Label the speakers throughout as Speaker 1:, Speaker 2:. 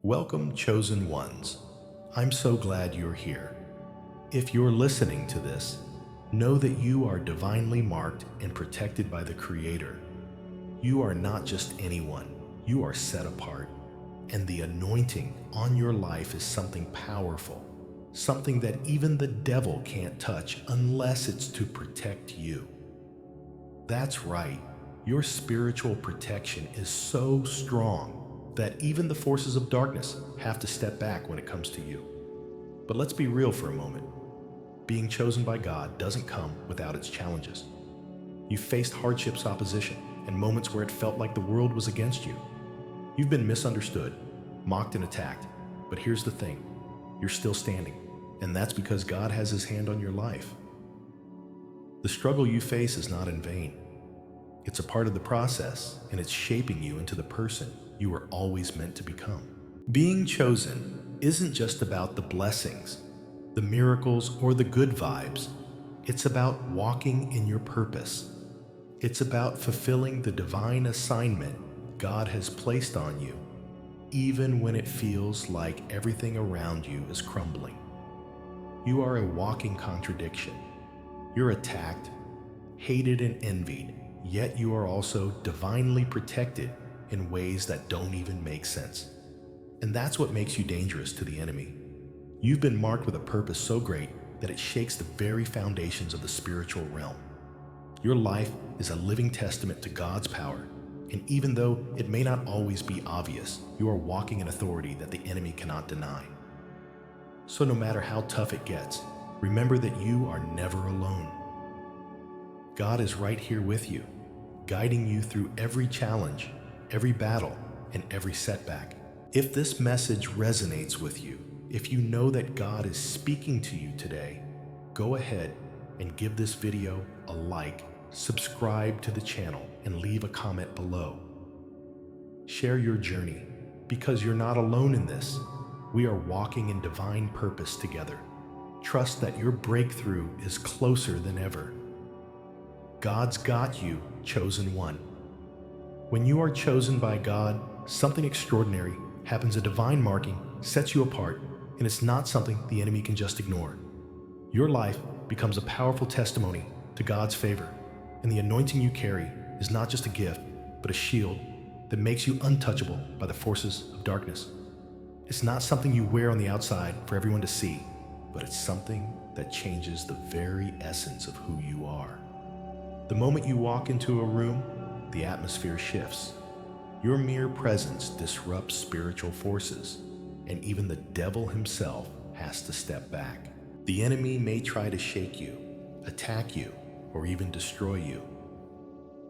Speaker 1: Welcome, chosen ones. I'm so glad you're here. If you're listening to this, know that you are divinely marked and protected by the Creator. You are not just anyone, you are set apart. And the anointing on your life is something powerful, something that even the devil can't touch unless it's to protect you. That's right, your spiritual protection is so strong that even the forces of darkness have to step back when it comes to you. But let's be real for a moment. Being chosen by God doesn't come without its challenges. You've faced hardships, opposition, and moments where it felt like the world was against you. You've been misunderstood, mocked and attacked, but here's the thing, you're still standing, and that's because God has His hand on your life. The struggle you face is not in vain. It's a part of the process, and it's shaping you into the person you were always meant to become. Being chosen isn't just about the blessings, the miracles, or the good vibes. It's about walking in your purpose. It's about fulfilling the divine assignment God has placed on you, even when it feels like everything around you is crumbling. You are a walking contradiction. You're attacked, hated, and envied, yet you are also divinely protected in ways that don't even make sense. And that's what makes you dangerous to the enemy. You've been marked with a purpose so great that it shakes the very foundations of the spiritual realm. Your life is a living testament to God's power, and even though it may not always be obvious, you are walking in authority that the enemy cannot deny. So no matter how tough it gets, remember that you are never alone. God is right here with you, guiding you through every challenge, every battle, and every setback. If this message resonates with you, if you know that God is speaking to you today, go ahead and give this video a like, subscribe to the channel, and leave a comment below. Share your journey, because you're not alone in this. We are walking in divine purpose together. Trust that your breakthrough is closer than ever. God's got you, chosen one. When you are chosen by God, something extraordinary happens. A divine marking sets you apart, and it's not something the enemy can just ignore. Your life becomes a powerful testimony to God's favor, and the anointing you carry is not just a gift, but a shield that makes you untouchable by the forces of darkness. It's not something you wear on the outside for everyone to see, but it's something that changes the very essence of who you are. The moment you walk into a room, the atmosphere shifts. Your mere presence disrupts spiritual forces, and even the devil himself has to step back. The enemy may try to shake you, attack you, or even destroy you.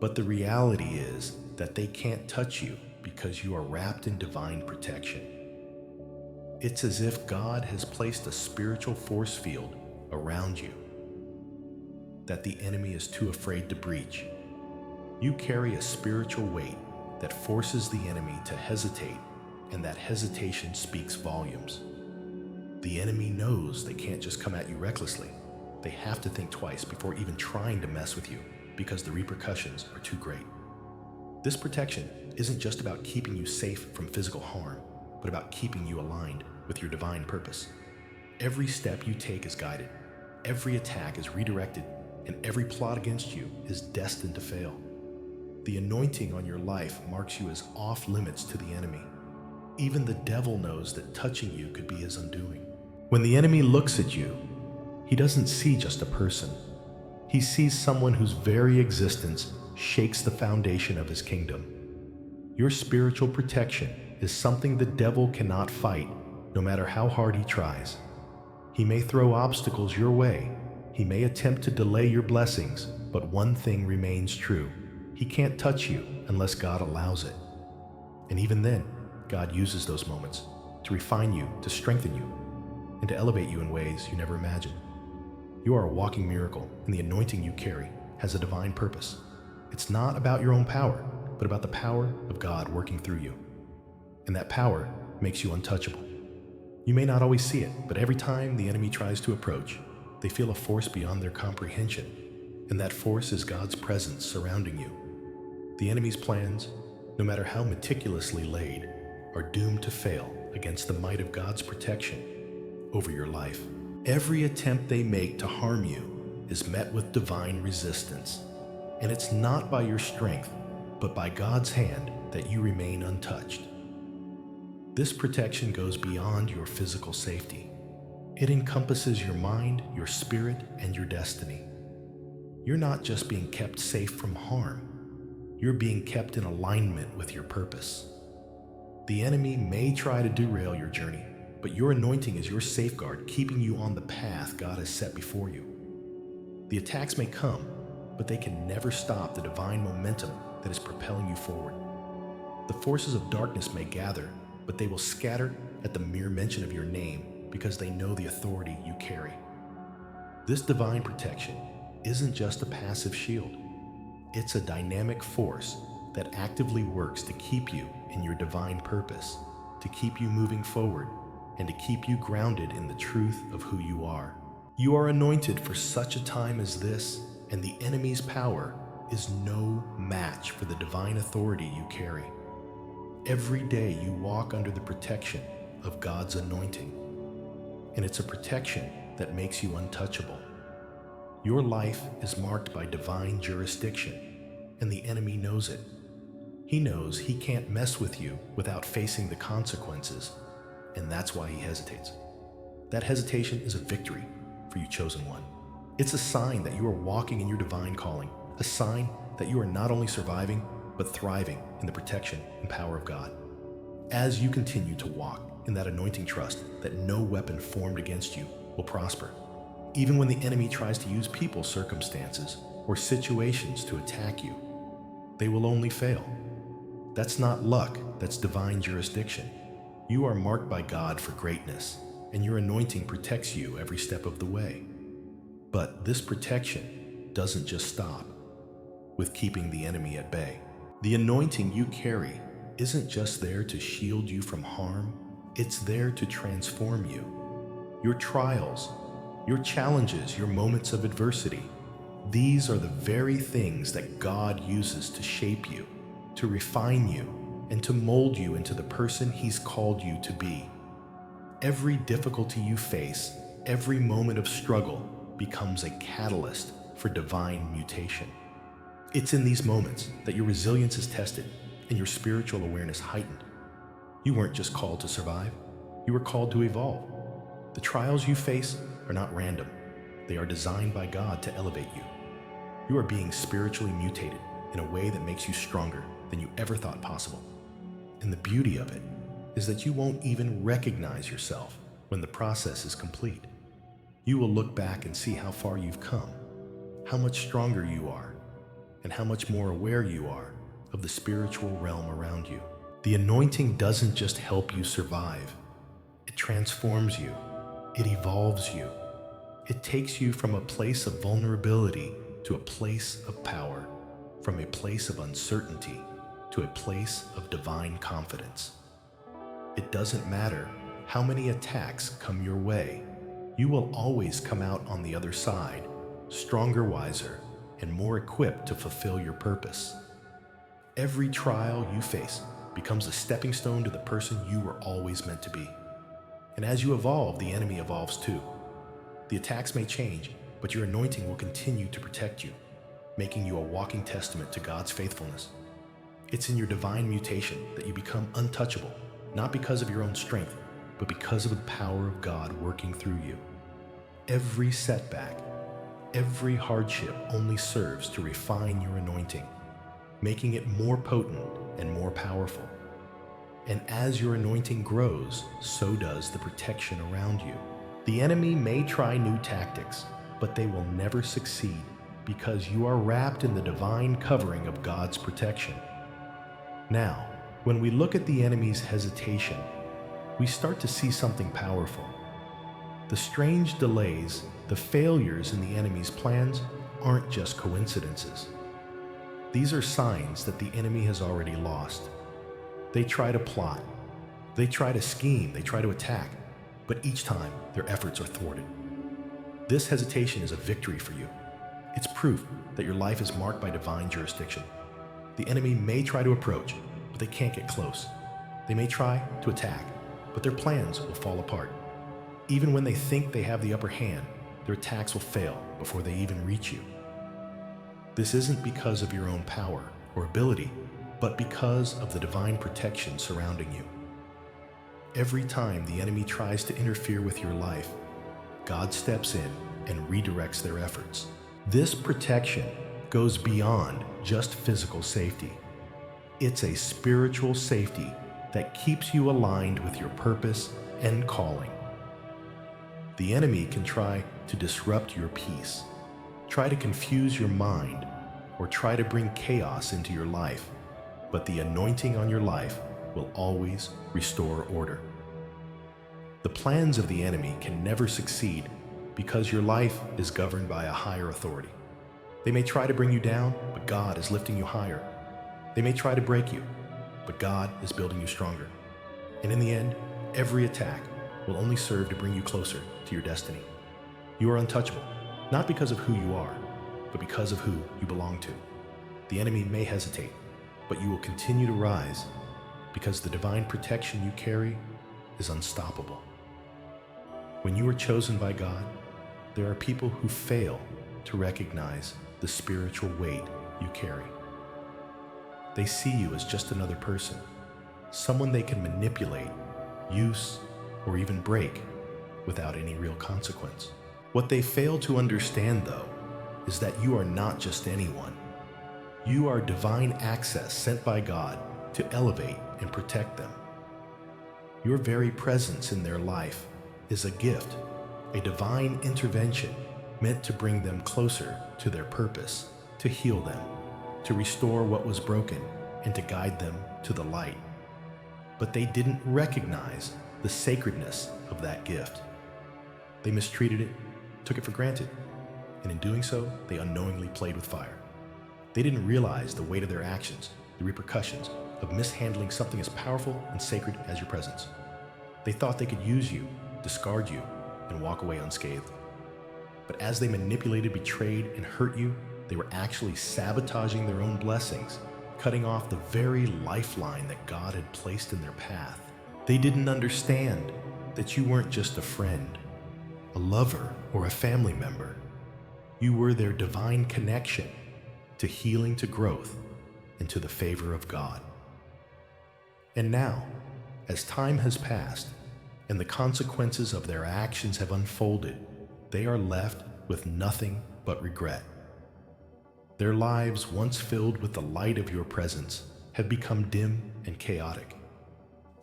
Speaker 1: But the reality is that they can't touch you because you are wrapped in divine protection. It's as if God has placed a spiritual force field around you that the enemy is too afraid to breach. You carry a spiritual weight that forces the enemy to hesitate, and that hesitation speaks volumes. The enemy knows they can't just come at you recklessly. They have to think twice before even trying to mess with you, because the repercussions are too great. This protection isn't just about keeping you safe from physical harm, but about keeping you aligned with your divine purpose. Every step you take is guided, every attack is redirected, and every plot against you is destined to fail. The anointing on your life marks you as off limits to the enemy. Even the devil knows that touching you could be his undoing. When the enemy looks at you, he doesn't see just a person. He sees someone whose very existence shakes the foundation of his kingdom. Your spiritual protection is something the devil cannot fight, no matter how hard he tries. He may throw obstacles your way. He may attempt to delay your blessings, but one thing remains true. He can't touch you unless God allows it. And even then, God uses those moments to refine you, to strengthen you, and to elevate you in ways you never imagined. You are a walking miracle, and the anointing you carry has a divine purpose. It's not about your own power, but about the power of God working through you. And that power makes you untouchable. You may not always see it, but every time the enemy tries to approach, they feel a force beyond their comprehension, and that force is God's presence surrounding you. The enemy's plans, no matter how meticulously laid, are doomed to fail against the might of God's protection over your life. Every attempt they make to harm you is met with divine resistance, and it's not by your strength, but by God's hand that you remain untouched. This protection goes beyond your physical safety. It encompasses your mind, your spirit, and your destiny. You're not just being kept safe from harm, you're being kept in alignment with your purpose. The enemy may try to derail your journey, but your anointing is your safeguard, keeping you on the path God has set before you. The attacks may come, but they can never stop the divine momentum that is propelling you forward. The forces of darkness may gather, but they will scatter at the mere mention of your name because they know the authority you carry. This divine protection isn't just a passive shield. It's a dynamic force that actively works to keep you in your divine purpose, to keep you moving forward, and to keep you grounded in the truth of who you are. You are anointed for such a time as this, and the enemy's power is no match for the divine authority you carry. Every day you walk under the protection of God's anointing, and it's a protection that makes you untouchable. Your life is marked by divine jurisdiction, and the enemy knows it. He knows he can't mess with you without facing the consequences, and that's why he hesitates. That hesitation is a victory for you, chosen one. It's a sign that you are walking in your divine calling, a sign that you are not only surviving, but thriving in the protection and power of God. As you continue to walk in that anointing trust that no weapon formed against you will prosper, even when the enemy tries to use people, circumstances, or situations to attack you, they will only fail. That's not luck, that's divine jurisdiction. You are marked by God for greatness, and your anointing protects you every step of the way. But this protection doesn't just stop with keeping the enemy at bay. The anointing you carry isn't just there to shield you from harm, it's there to transform you. Your trials, your challenges, your moments of adversity, these are the very things that God uses to shape you, to refine you, and to mold you into the person He's called you to be. Every difficulty you face, every moment of struggle becomes a catalyst for divine mutation. It's in these moments that your resilience is tested and your spiritual awareness heightened. You weren't just called to survive, you were called to evolve. The trials you face are not random. They are designed by God to elevate you. You are being spiritually mutated in a way that makes you stronger than you ever thought possible. And the beauty of it is that you won't even recognize yourself when the process is complete. You will look back and see how far you've come, how much stronger you are, and how much more aware you are of the spiritual realm around you. The anointing doesn't just help you survive. It transforms you. It evolves you. It takes you from a place of vulnerability to a place of power, from a place of uncertainty to a place of divine confidence. It doesn't matter how many attacks come your way. You will always come out on the other side, stronger, wiser, and more equipped to fulfill your purpose. Every trial you face becomes a stepping stone to the person you were always meant to be. And as you evolve, the enemy evolves too. The attacks may change, but your anointing will continue to protect you, making you a walking testament to God's faithfulness. It's in your divine mutation that you become untouchable, not because of your own strength, but because of the power of God working through you. Every setback, every hardship only serves to refine your anointing, making it more potent and more powerful. And as your anointing grows, so does the protection around you. The enemy may try new tactics, but they will never succeed because you are wrapped in the divine covering of God's protection. Now, when we look at the enemy's hesitation, we start to see something powerful. The strange delays, the failures in the enemy's plans aren't just coincidences. These are signs that the enemy has already lost. They try to plot, they try to scheme, they try to attack, but each time their efforts are thwarted. This hesitation is a victory for you. It's proof that your life is marked by divine jurisdiction. The enemy may try to approach, but they can't get close. They may try to attack, but their plans will fall apart. Even when they think they have the upper hand, their attacks will fail before they even reach you. This isn't because of your own power or ability, but because of the divine protection surrounding you. Every time the enemy tries to interfere with your life, God steps in and redirects their efforts. This protection goes beyond just physical safety. It's a spiritual safety that keeps you aligned with your purpose and calling. The enemy can try to disrupt your peace, try to confuse your mind, or try to bring chaos into your life, but the anointing on your life will always restore order. The plans of the enemy can never succeed because your life is governed by a higher authority. They may try to bring you down, but God is lifting you higher. They may try to break you, but God is building you stronger. And in the end, every attack will only serve to bring you closer to your destiny. You are untouchable, not because of who you are, but because of who you belong to. The enemy may hesitate, but you will continue to rise because the divine protection you carry is unstoppable. When you are chosen by God, there are people who fail to recognize the spiritual weight you carry. They see you as just another person, someone they can manipulate, use, or even break without any real consequence. What they fail to understand, though, is that you are not just anyone. You are divine access sent by God to elevate and protect them. Your very presence in their life is a gift, a divine intervention meant to bring them closer to their purpose, to heal them, to restore what was broken, and to guide them to the light. But they didn't recognize the sacredness of that gift. They mistreated it, took it for granted, and in doing so, they unknowingly played with fire. They didn't realize the weight of their actions, the repercussions of mishandling something as powerful and sacred as your presence. They thought they could use you, discard you, and walk away unscathed. But as they manipulated, betrayed, and hurt you, they were actually sabotaging their own blessings, cutting off the very lifeline that God had placed in their path. They didn't understand that you weren't just a friend, a lover, or a family member. You were their divine connection to healing, to growth, and to the favor of God. And now, as time has passed and the consequences of their actions have unfolded, they are left with nothing but regret. Their lives, once filled with the light of your presence, have become dim and chaotic.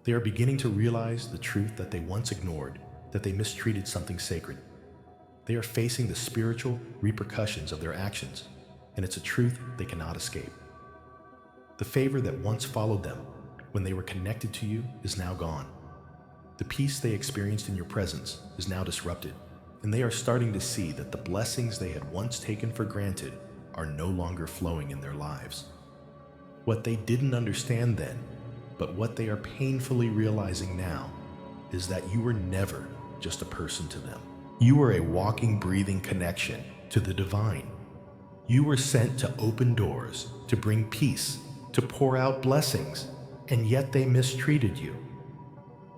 Speaker 1: They are beginning to realize the truth that they once ignored, that they mistreated something sacred. They are facing the spiritual repercussions of their actions, and it's a truth they cannot escape. The favor that once followed them when they were connected to you is now gone. The peace they experienced in your presence is now disrupted, and they are starting to see that the blessings they had once taken for granted are no longer flowing in their lives. What they didn't understand then, but what they are painfully realizing now, is that you were never just a person to them. You were a walking, breathing connection to the divine. You were sent to open doors, to bring peace, to pour out blessings, and yet they mistreated you.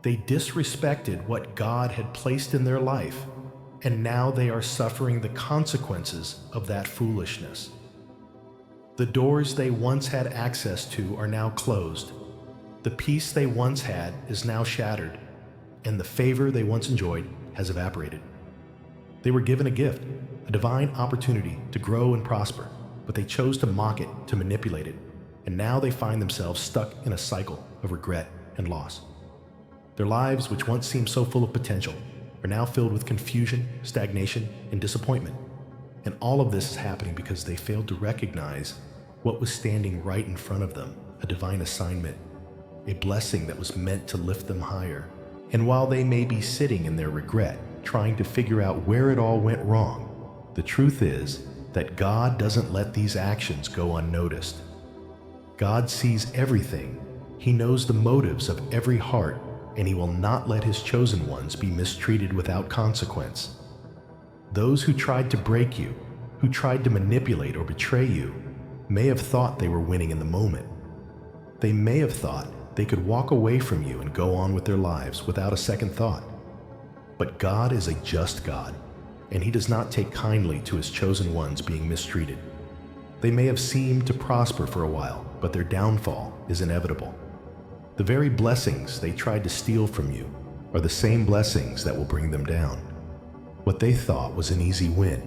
Speaker 1: They disrespected what God had placed in their life, and now they are suffering the consequences of that foolishness. The doors they once had access to are now closed. The peace they once had is now shattered, and the favor they once enjoyed has evaporated. They were given a gift, a divine opportunity to grow and prosper, but they chose to mock it, to manipulate it, and now they find themselves stuck in a cycle of regret and loss. Their lives, which once seemed so full of potential, are now filled with confusion, stagnation, and disappointment. And all of this is happening because they failed to recognize what was standing right in front of them, a divine assignment, a blessing that was meant to lift them higher. And while they may be sitting in their regret, trying to figure out where it all went wrong, the truth is that God doesn't let these actions go unnoticed. God sees everything. He knows the motives of every heart, and He will not let His chosen ones be mistreated without consequence. Those who tried to break you, who tried to manipulate or betray you, may have thought they were winning in the moment. They may have thought they could walk away from you and go on with their lives without a second thought. But God is a just God, and He does not take kindly to His chosen ones being mistreated. They may have seemed to prosper for a while, but their downfall is inevitable. The very blessings they tried to steal from you are the same blessings that will bring them down. What they thought was an easy win,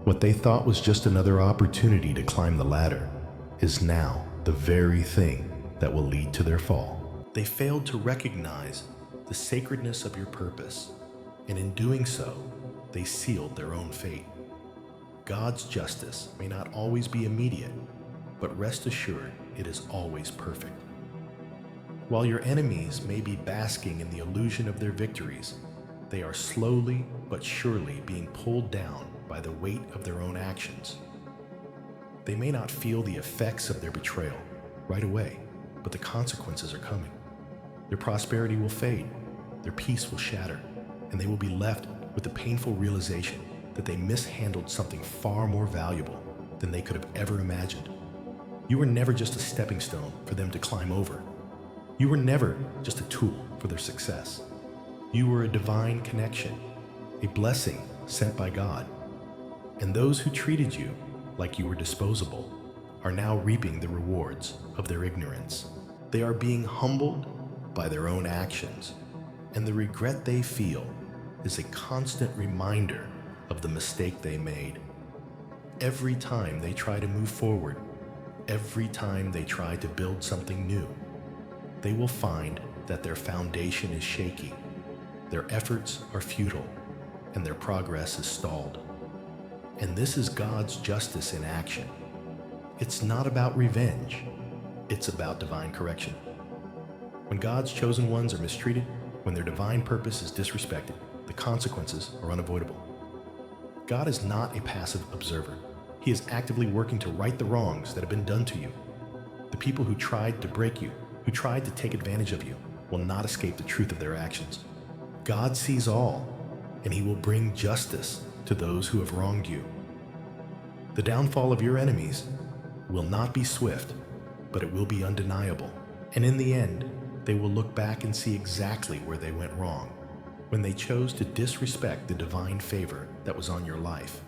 Speaker 1: what they thought was just another opportunity to climb the ladder, is now the very thing that will lead to their fall. They failed to recognize the sacredness of your purpose, and in doing so, they sealed their own fate. God's justice may not always be immediate, but rest assured it is always perfect. While your enemies may be basking in the illusion of their victories, they are slowly but surely being pulled down by the weight of their own actions. They may not feel the effects of their betrayal right away, but the consequences are coming. Their prosperity will fade, their peace will shatter, and they will be left with the painful realization that they mishandled something far more valuable than they could have ever imagined. You were never just a stepping stone for them to climb over. You were never just a tool for their success. You were a divine connection, a blessing sent by God. And those who treated you like you were disposable are now reaping the rewards of their ignorance. They are being humbled by their own actions, and the regret they feel is a constant reminder of the mistake they made. Every time they try to move forward, every time they try to build something new, they will find that their foundation is shaky, their efforts are futile, and their progress is stalled. And this is God's justice in action. It's not about revenge, it's about divine correction. When God's chosen ones are mistreated, when their divine purpose is disrespected, the consequences are unavoidable. God is not a passive observer. He is actively working to right the wrongs that have been done to you. The people who tried to break you, who tried to take advantage of you, will not escape the truth of their actions. God sees all, and He will bring justice to those who have wronged you. The downfall of your enemies will not be swift, but it will be undeniable. And in the end, they will look back and see exactly where they went wrong, when they chose to disrespect the divine favor that was on your life.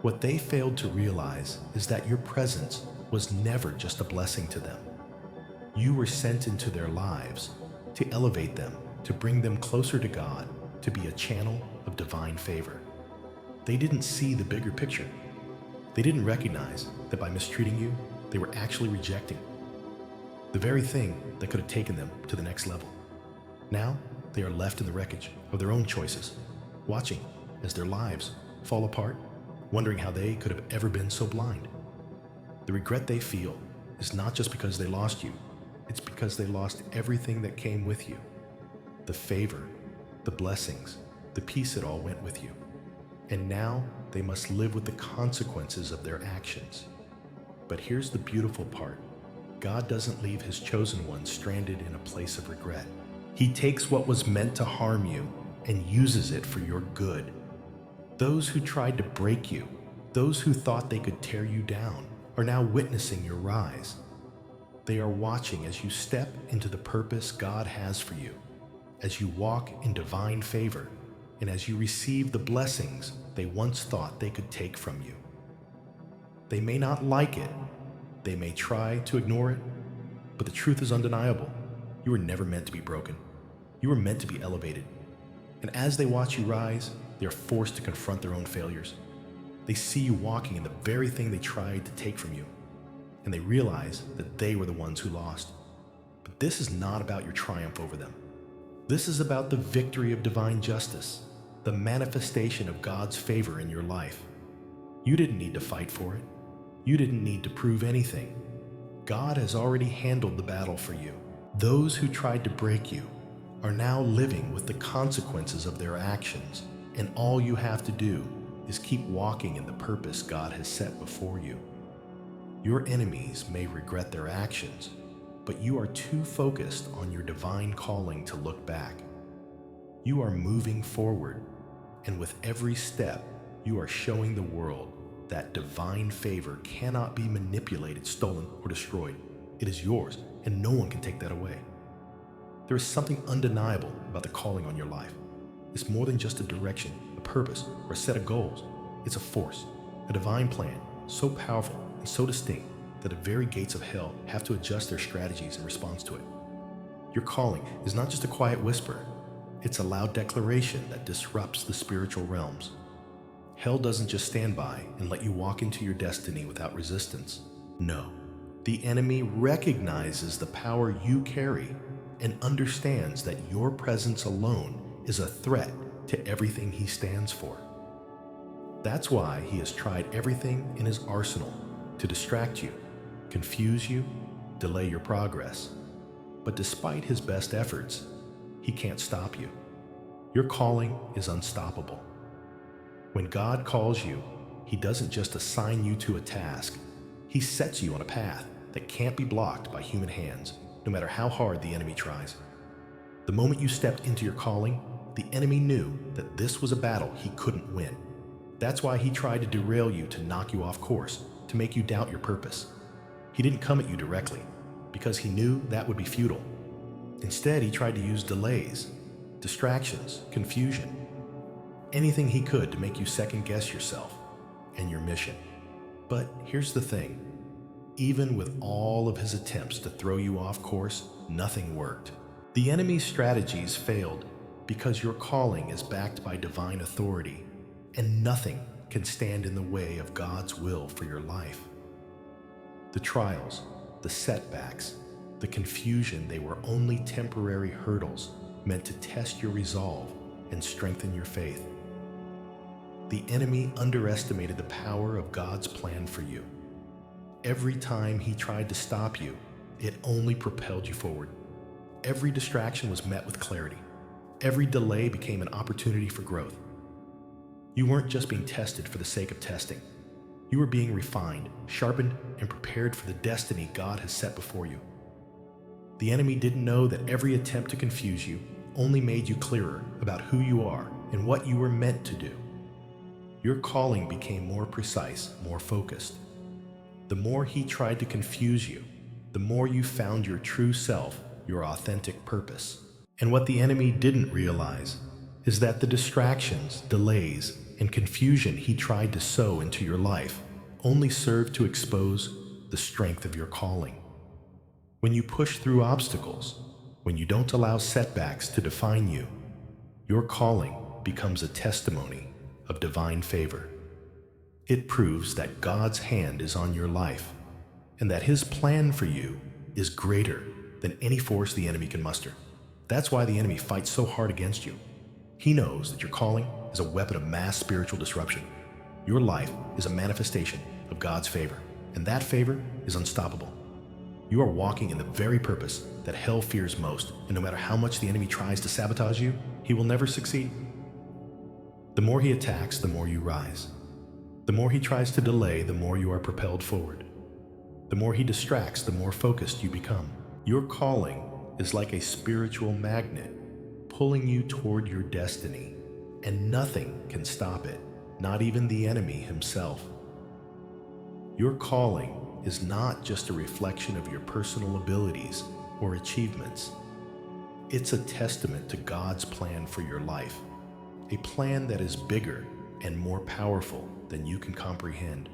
Speaker 1: What they failed to realize is that your presence was never just a blessing to them. You were sent into their lives to elevate them, to bring them closer to God, to be a channel of divine favor. They didn't see the bigger picture. They didn't recognize that by mistreating you, they were actually rejecting the very thing that could have taken them to the next level. Now, they are left in the wreckage of their own choices, watching as their lives fall apart, wondering how they could have ever been so blind. The regret they feel is not just because they lost you, it's because they lost everything that came with you. The favor, the blessings, the peace that all went with you. And now they must live with the consequences of their actions. But here's the beautiful part. God doesn't leave His chosen ones stranded in a place of regret. He takes what was meant to harm you and uses it for your good. Those who tried to break you, those who thought they could tear you down, are now witnessing your rise. They are watching as you step into the purpose God has for you, as you walk in divine favor, and as you receive the blessings they once thought they could take from you. They may not like it, they may try to ignore it, but the truth is undeniable. You were never meant to be broken. You were meant to be elevated. And as they watch you rise, they are forced to confront their own failures. They see you walking in the very thing they tried to take from you, and they realize that they were the ones who lost. But this is not about your triumph over them. This is about the victory of divine justice, the manifestation of God's favor in your life. You didn't need to fight for it. You didn't need to prove anything. God has already handled the battle for you. Those who tried to break you are now living with the consequences of their actions, and all you have to do is keep walking in the purpose God has set before you. Your enemies may regret their actions, but you are too focused on your divine calling to look back. You are moving forward, and with every step, you are showing the world that divine favor cannot be manipulated, stolen, or destroyed. It is yours, and no one can take that away. There is something undeniable about the calling on your life. It's more than just a direction, a purpose, or a set of goals. It's a force, a divine plan, so powerful and so distinct that the very gates of hell have to adjust their strategies in response to it. Your calling is not just a quiet whisper. It's a loud declaration that disrupts the spiritual realms. Hell doesn't just stand by and let you walk into your destiny without resistance. No, the enemy recognizes the power you carry and understands that your presence alone is a threat to everything he stands for. That's why he has tried everything in his arsenal to distract you, confuse you, delay your progress. But despite his best efforts, he can't stop you. Your calling is unstoppable. When God calls you, he doesn't just assign you to a task. He sets you on a path that can't be blocked by human hands, no matter how hard the enemy tries. The moment you stepped into your calling, the enemy knew that this was a battle he couldn't win. That's why he tried to derail you, to knock you off course, to make you doubt your purpose. He didn't come at you directly, because he knew that would be futile. Instead, he tried to use delays, distractions, confusion, anything he could to make you second-guess yourself and your mission. But here's the thing. Even with all of his attempts to throw you off course, nothing worked. The enemy's strategies failed because your calling is backed by divine authority, and nothing can stand in the way of God's will for your life. The trials, the setbacks, the confusion, they were only temporary hurdles meant to test your resolve and strengthen your faith. The enemy underestimated the power of God's plan for you. Every time he tried to stop you, it only propelled you forward. Every distraction was met with clarity. Every delay became an opportunity for growth. You weren't just being tested for the sake of testing. You were being refined, sharpened, and prepared for the destiny God has set before you. The enemy didn't know that every attempt to confuse you only made you clearer about who you are and what you were meant to do. Your calling became more precise, more focused. The more he tried to confuse you, the more you found your true self, your authentic purpose. And what the enemy didn't realize is that the distractions, delays, and confusion he tried to sow into your life only served to expose the strength of your calling. When you push through obstacles, when you don't allow setbacks to define you, your calling becomes a testimony of divine favor. It proves that God's hand is on your life and that his plan for you is greater than any force the enemy can muster. That's why the enemy fights so hard against you. He knows that your calling is a weapon of mass spiritual disruption. Your life is a manifestation of God's favor, and that favor is unstoppable. You are walking in the very purpose that hell fears most, and no matter how much the enemy tries to sabotage you, he will never succeed. The more he attacks, the more you rise. The more he tries to delay, the more you are propelled forward. The more he distracts, the more focused you become. Your calling is like a spiritual magnet, pulling you toward your destiny, and nothing can stop it, not even the enemy himself. Your calling is not just a reflection of your personal abilities or achievements. It's a testament to God's plan for your life, a plan that is bigger and more powerful than you can comprehend.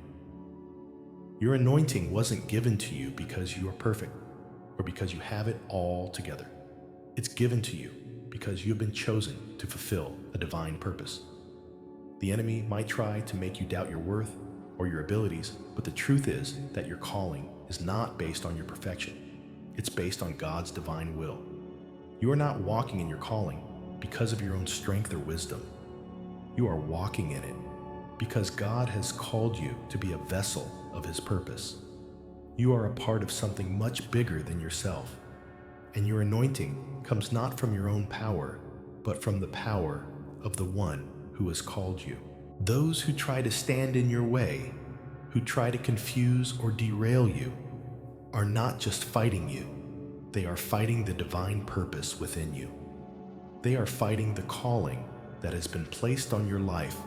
Speaker 1: Your anointing wasn't given to you because you are perfect or because you have it all together. It's given to you because you have been chosen to fulfill a divine purpose. The enemy might try to make you doubt your worth or your abilities, but the truth is that your calling is not based on your perfection. It's based on God's divine will. You are not walking in your calling because of your own strength or wisdom. You are walking in it because God has called you to be a vessel of his purpose. You are a part of something much bigger than yourself, and your anointing comes not from your own power, but from the power of the one who has called you. Those who try to stand in your way, who try to confuse or derail you, are not just fighting you, they are fighting the divine purpose within you. They are fighting the calling that has been placed on your life,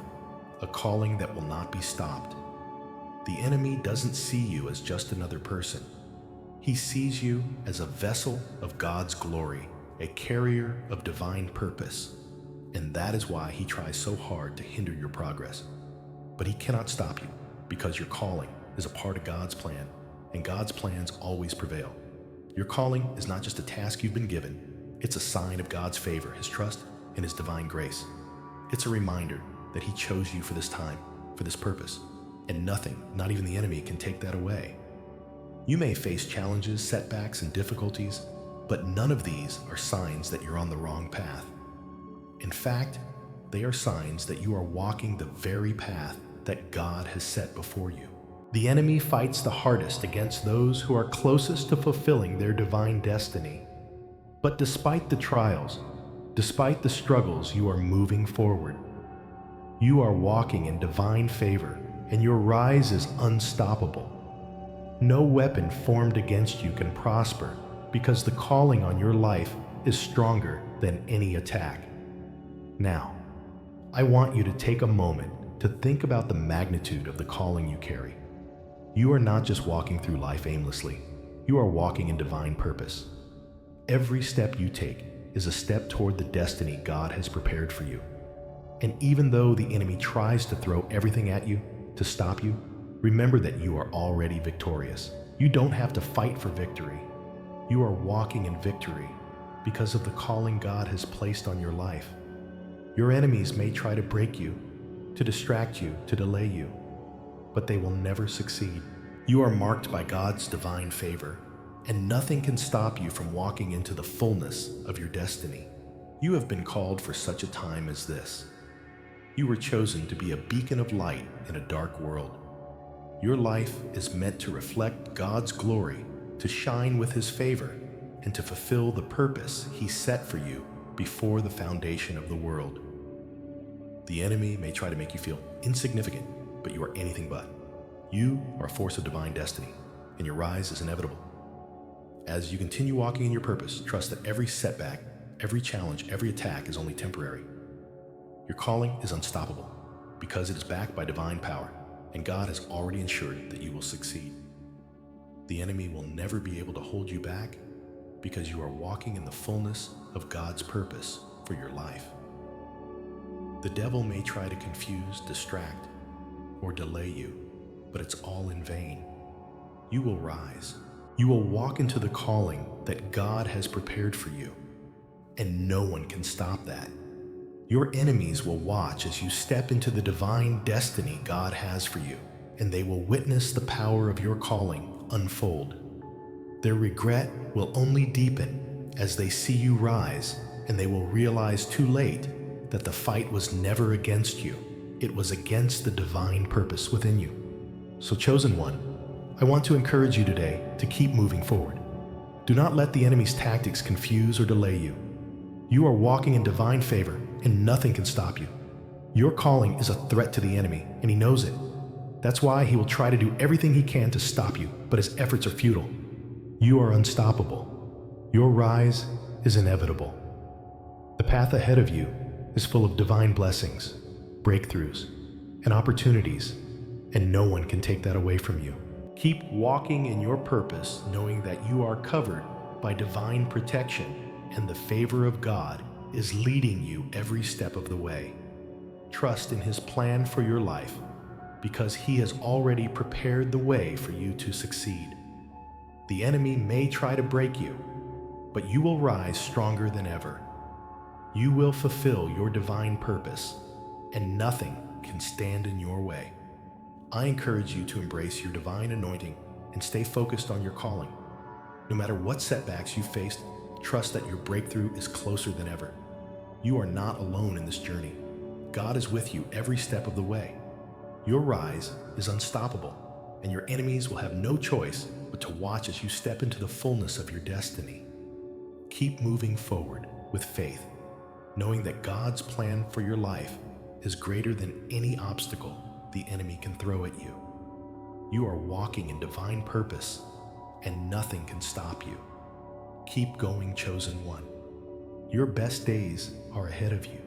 Speaker 1: a calling that will not be stopped. The enemy doesn't see you as just another person. He sees you as a vessel of God's glory, a carrier of divine purpose, and that is why he tries so hard to hinder your progress. But he cannot stop you, because your calling is a part of God's plan, and God's plans always prevail. Your calling is not just a task you've been given, it's a sign of God's favor, his trust, and his divine grace. It's a reminder that he chose you for this time, for this purpose, and nothing, not even the enemy, can take that away. You may face challenges, setbacks, and difficulties, but none of these are signs that you're on the wrong path. In fact, they are signs that you are walking the very path that God has set before you. The enemy fights the hardest against those who are closest to fulfilling their divine destiny. But despite the trials, despite the struggles, you are moving forward. You are walking in divine favor, and your rise is unstoppable. No weapon formed against you can prosper, because the calling on your life is stronger than any attack. Now, I want you to take a moment to think about the magnitude of the calling you carry. You are not just walking through life aimlessly. You are walking in divine purpose. Every step you take is a step toward the destiny God has prepared for you. And even though the enemy tries to throw everything at you to stop you, remember that you are already victorious. You don't have to fight for victory. You are walking in victory because of the calling God has placed on your life. Your enemies may try to break you, to distract you, to delay you, but they will never succeed. You are marked by God's divine favor, and nothing can stop you from walking into the fullness of your destiny. You have been called for such a time as this. You were chosen to be a beacon of light in a dark world. Your life is meant to reflect God's glory, to shine with his favor, and to fulfill the purpose he set for you before the foundation of the world. The enemy may try to make you feel insignificant, but you are anything but. You are a force of divine destiny, and your rise is inevitable. As you continue walking in your purpose, trust that every setback, every challenge, every attack is only temporary. Your calling is unstoppable because it is backed by divine power, and God has already ensured that you will succeed. The enemy will never be able to hold you back because you are walking in the fullness of God's purpose for your life. The devil may try to confuse, distract, or delay you, but it's all in vain. You will rise. You will walk into the calling that God has prepared for you, and no one can stop that. Your enemies will watch as you step into the divine destiny God has for you, and they will witness the power of your calling unfold. Their regret will only deepen as they see you rise, and they will realize too late that the fight was never against you. It was against the divine purpose within you. So, chosen one, I want to encourage you today to keep moving forward. Do not let the enemy's tactics confuse or delay you. You are walking in divine favor, and nothing can stop you. Your calling is a threat to the enemy, and he knows it. That's why he will try to do everything he can to stop you, but his efforts are futile. You are unstoppable. Your rise is inevitable. The path ahead of you is full of divine blessings, breakthroughs, and opportunities, and no one can take that away from you. Keep walking in your purpose, knowing that you are covered by divine protection, and the favor of God is leading you every step of the way. Trust in his plan for your life, because he has already prepared the way for you to succeed. The enemy may try to break you, but you will rise stronger than ever. You will fulfill your divine purpose, and nothing can stand in your way. I encourage you to embrace your divine anointing and stay focused on your calling. No matter what setbacks you faced, trust that your breakthrough is closer than ever. You are not alone in this journey. God is with you every step of the way. Your rise is unstoppable, and your enemies will have no choice but to watch as you step into the fullness of your destiny. Keep moving forward with faith, knowing that God's plan for your life is greater than any obstacle the enemy can throw at you. You are walking in divine purpose, and nothing can stop you. Keep going, chosen one. Your best days are ahead of you.